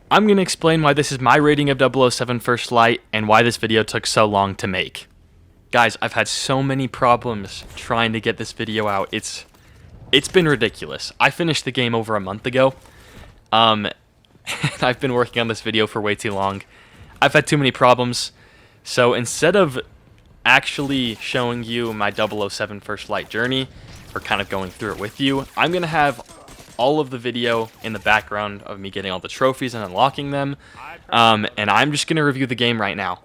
I'm going to explain why this is my rating of 007 First Light and why this video took so long to make. Guys, I've had so many problems trying to get this video out. It's been ridiculous. I finished the game over a month ago. And I've been working on this video for way too long. I've had too many problems. So instead of actually showing you my 007 First Light journey, or kind of going through it with you, I'm going to have all of the video in the background of me getting all the trophies and unlocking them. And I'm just going to review the game right now.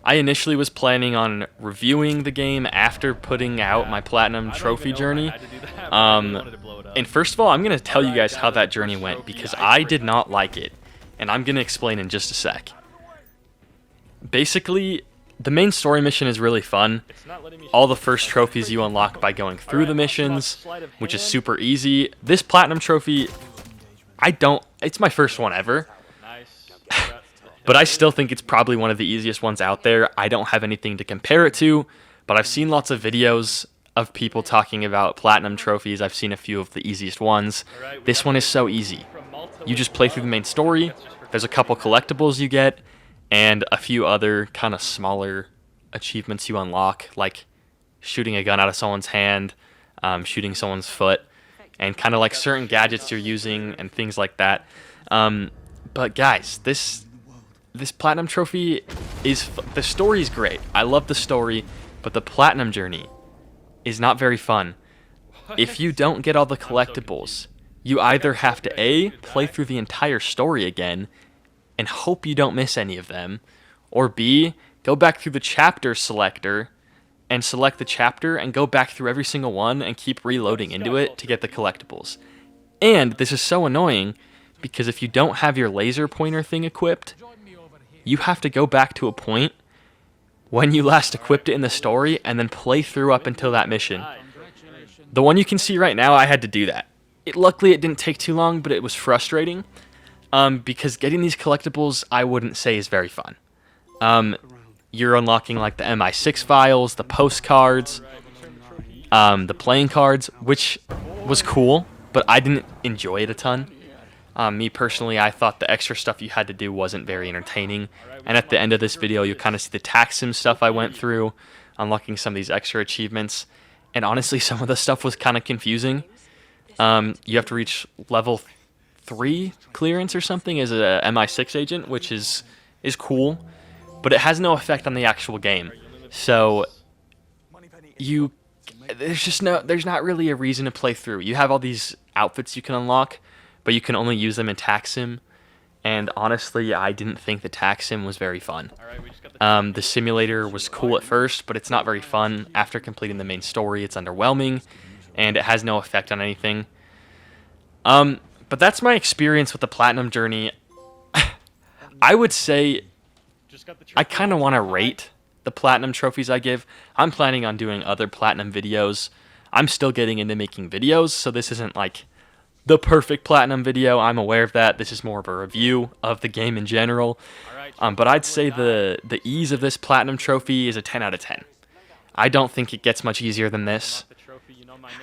I initially was planning on reviewing the game after putting out my Platinum Trophy journey. And first of all, I'm going to tell you guys how that journey went, because I did not like it. And I'm going to explain in just a sec. Basically, the main story mission is really fun. All the first trophies you unlock by going through the missions, which is super easy. This Platinum Trophy, it's my first one ever. But I still think it's probably one of the easiest ones out there. I don't have anything to compare it to, but I've seen lots of videos of people talking about Platinum Trophies. I've seen a few of the easiest ones. This one is so easy. You just play through the main story. There's a couple collectibles you get, and a few other kind of smaller achievements you unlock, like shooting a gun out of someone's hand, shooting someone's foot, and kind of like certain gadgets you're using and things like that. But guys, this Platinum Trophy the story's great. I love the story, but the Platinum journey is not very fun. If you don't get all the collectibles, you either have to A, play through the entire story again and hope you don't miss any of them, or B, go back through the chapter selector and select the chapter and go back through every single one and keep reloading into it to get the collectibles. And this is so annoying because if you don't have your laser pointer thing equipped, you have to go back to a point when you last equipped it in the story and then play through up until that mission. The one you can see right now, I had to do that. Luckily, it didn't take too long, but it was frustrating. Because getting these collectibles, I wouldn't say is very fun. You're unlocking like the MI6 files, the postcards, the playing cards, which was cool, but I didn't enjoy it a ton. Me personally, I thought the extra stuff you had to do wasn't very entertaining. And at the end of this video, you'll kind of see the tax sim stuff I went through, unlocking some of these extra achievements. And honestly, some of the stuff was kind of confusing. You have to reach level 3 clearance or something as a MI6 agent, which is cool, but it has no effect on the actual game. So there's not really a reason to play through. You have all these outfits you can unlock, but you can only use them in tax sim. And honestly, I didn't think the tax sim was very fun. The simulator was cool at first, but it's not very fun. After completing the main story, it's underwhelming, and it has no effect on anything. But that's my experience with the Platinum journey. I would say I kind of want to rate the Platinum trophies I give. I'm planning on doing other Platinum videos. I'm still getting into making videos, so this isn't like the perfect Platinum video. I'm aware of that. This is more of a review of the game in general. But I'd say the ease of this Platinum trophy is a 10 out of 10. I don't think it gets much easier than this.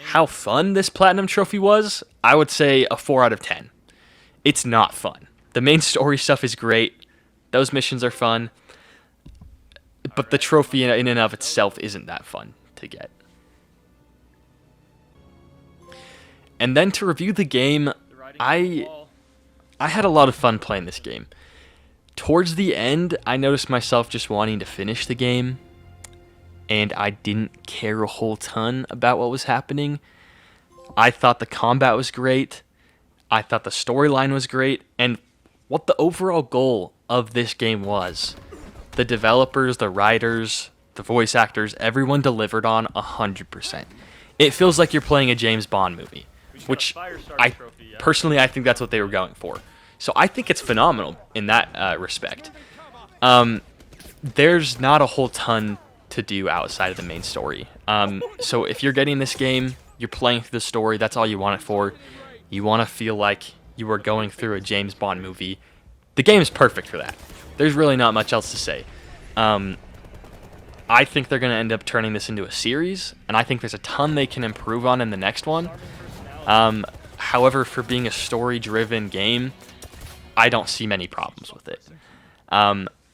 How fun this Platinum trophy was, I would say a 4 out of 10. It's not fun. The main story stuff is great. Those missions are fun. But the trophy in and of itself isn't that fun to get. And then to review the game, I had a lot of fun playing this game. Towards the end, I noticed myself just wanting to finish the game, and I didn't care a whole ton about what was happening. I thought the combat was great. I thought the storyline was great. And what the overall goal of this game was, the developers, the writers, the voice actors, everyone delivered on 100%. It feels like you're playing a James Bond movie, which I think that's what they were going for. So I think it's phenomenal in that respect. There's not a whole ton to do outside of the main story. So if you're getting this game, you're playing through the story, that's all you want it for. You want to feel like you are going through a James Bond movie. The game is perfect for that. There's really not much else to say. I think they're going to end up turning this into a series, and I think there's a ton they can improve on in the next one. However, for being a story-driven game, I don't see many problems with it.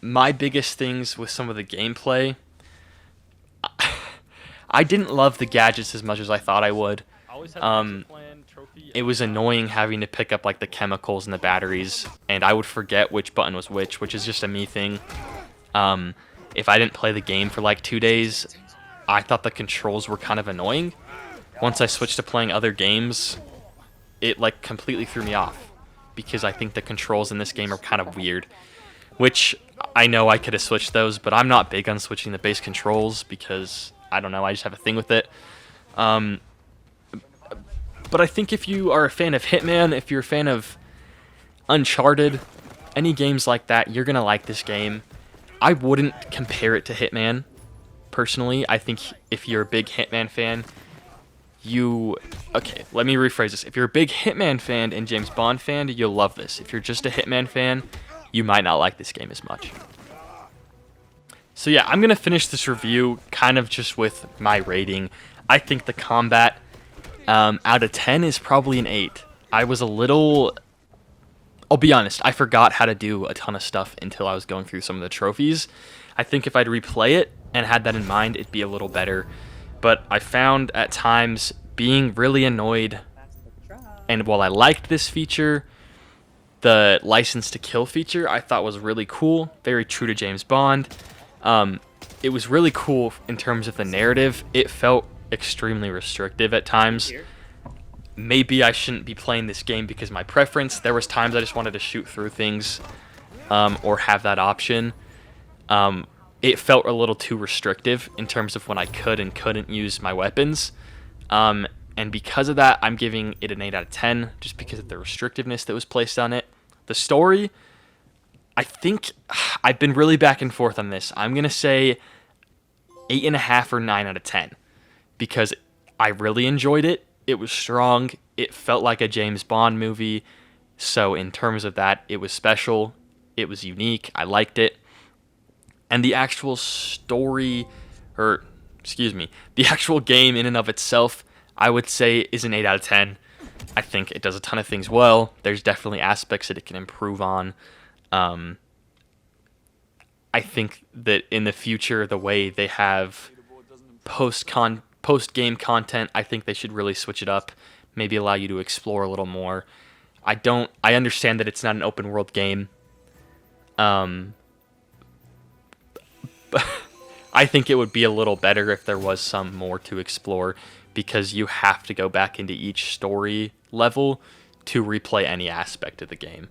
My biggest things with some of the gameplay, I didn't love the gadgets as much as I thought I would. It was annoying having to pick up like the chemicals and the batteries, and I would forget which button was which is just a me thing. If I didn't play the game for like 2 days, I thought the controls were kind of annoying. Once I switched to playing other games, it like completely threw me off because I think the controls in this game are kind of weird, which I know I could have switched those, but I'm not big on switching the base controls because I don't know, I just have a thing with it. But I think if you are a fan of Hitman, if you're a fan of Uncharted, any games like that, you're going to like this game. I wouldn't compare it to Hitman, personally. I think if you're a big Hitman fan, okay, let me rephrase this. If you're a big Hitman fan and James Bond fan, you'll love this. If you're just a Hitman fan, you might not like this game as much. So yeah, I'm going to finish this review kind of just with my rating. I think the combat out of 10 is probably an 8. I was a little... I'll be honest, I forgot how to do a ton of stuff until I was going through some of the trophies. I think if I'd replay it and had that in mind, it'd be a little better. But I found at times being really annoyed, and while I liked this feature, the License to Kill feature I thought was really cool, very true to James Bond. It was really cool in terms of the narrative. It felt extremely restrictive at times. Maybe I shouldn't be playing this game because of my preference. There was times I just wanted to shoot through things or have that option. It felt a little too restrictive in terms of when I could and couldn't use my weapons. And because of that, I'm giving it an 8 out of 10 just because of the restrictiveness that was placed on it. The story, I think I've been really back and forth on this. I'm going to say 8.5 or 9 out of 10 because I really enjoyed it. It was strong. It felt like a James Bond movie. So in terms of that, it was special. It was unique. I liked it. And the actual story, the actual game in and of itself, I would say is an 8 out of 10. I think it does a ton of things well. There's definitely aspects that it can improve on. I think that in the future, the way they have post-game content, I think they should really switch it up, maybe allow you to explore a little more. I understand that it's not an open world game. I think it would be a little better if there was some more to explore because you have to go back into each story level to replay any aspect of the game.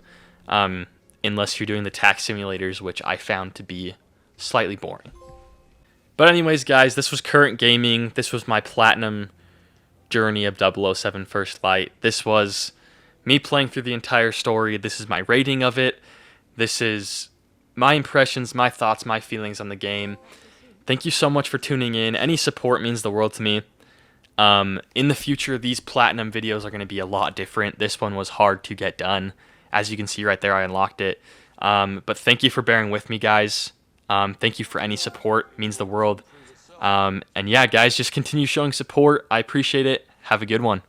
Unless you're doing the tax simulators, which I found to be slightly boring. But anyways, guys, this was Current Gaming. This was my platinum journey of 007 First Light. This was me playing through the entire story. This is my rating of it. This is my impressions, my thoughts, my feelings on the game. Thank you so much for tuning in. Any support means the world to me. In the future, these platinum videos are going to be a lot different. This one was hard to get done. As you can see right there, I unlocked it. But thank you for bearing with me, guys. Thank you for any support. It means the world. And yeah, guys, just continue showing support. I appreciate it. Have a good one.